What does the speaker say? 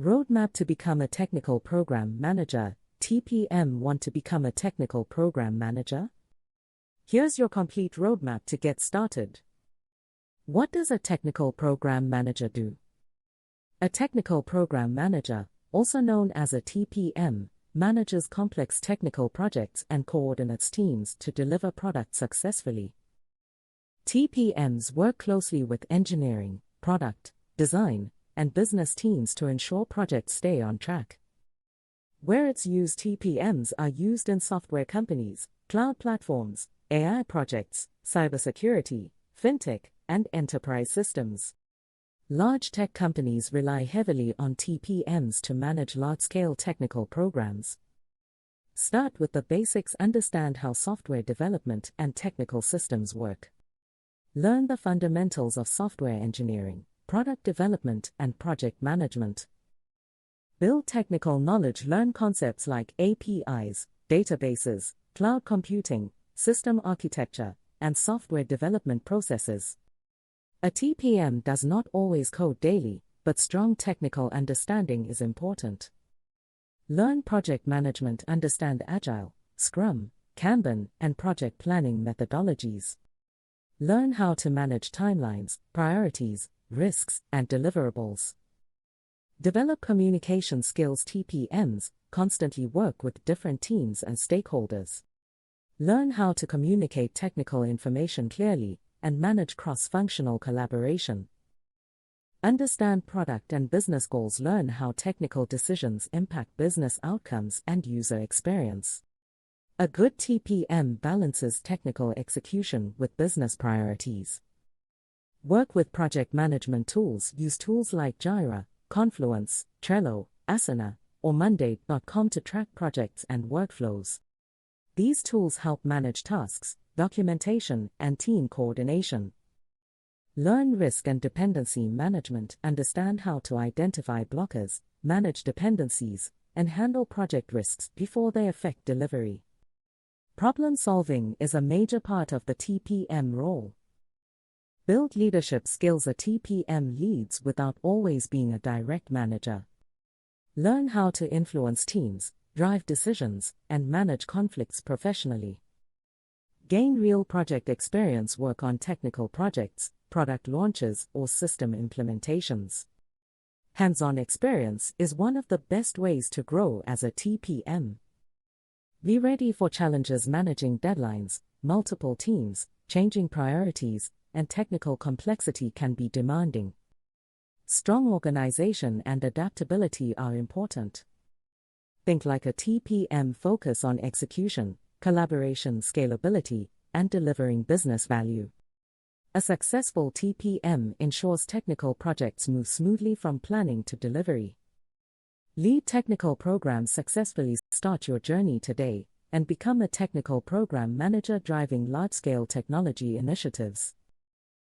Roadmap to become a technical program manager. TPM. Want to become a technical program manager? Here's your complete roadmap to get started. What does a technical program manager do? A technical program manager, also known as a TPM, manages complex technical projects and coordinates teams to deliver products successfully. TPMs work closely with engineering, product, design, and business teams to ensure projects stay on track. Where it's used, TPMs are used in software companies, cloud platforms, AI projects, cybersecurity, fintech, and enterprise systems. Large tech companies rely heavily on TPMs to manage large-scale technical programs. Start with the basics. Understand how software development and technical systems work. Learn the fundamentals of software engineering, product development, and project management. Build technical knowledge. Learn concepts like APIs, databases, cloud computing, system architecture, and software development processes. A TPM does not always code daily, but strong technical understanding is important. Learn project management. Understand Agile, Scrum, Kanban, and project planning methodologies. Learn how to manage timelines, priorities, risks, and deliverables. Develop communication skills. TPMs constantly work with different teams and stakeholders. Learn how to communicate technical information clearly and manage cross-functional collaboration. Understand product and business goals. Learn how technical decisions impact business outcomes and user experience. A good TPM balances technical execution with business priorities. Work with project management tools. Use tools like Jira, Confluence, Trello, Asana, or Monday.com to track projects and workflows. These tools help manage tasks, documentation, and team coordination. Learn risk and dependency management. Understand how to identify blockers, manage dependencies, and handle project risks before they affect delivery. Problem solving is a major part of the TPM role. Build leadership skills. A TPM leads without always being a direct manager. Learn how to influence teams, drive decisions, and manage conflicts professionally. Gain real project experience. Work on technical projects, product launches, or system implementations. Hands-on experience is one of the best ways to grow as a TPM. Be ready for challenges. Managing deadlines, multiple teams, changing priorities, and technical complexity can be demanding. Strong organization and adaptability are important. Think like a TPM. Focus on execution, collaboration, scalability, and delivering business value. A successful TPM ensures technical projects move smoothly from planning to delivery. Lead technical programs successfully. Start your journey today and become a technical program manager driving large-scale technology initiatives.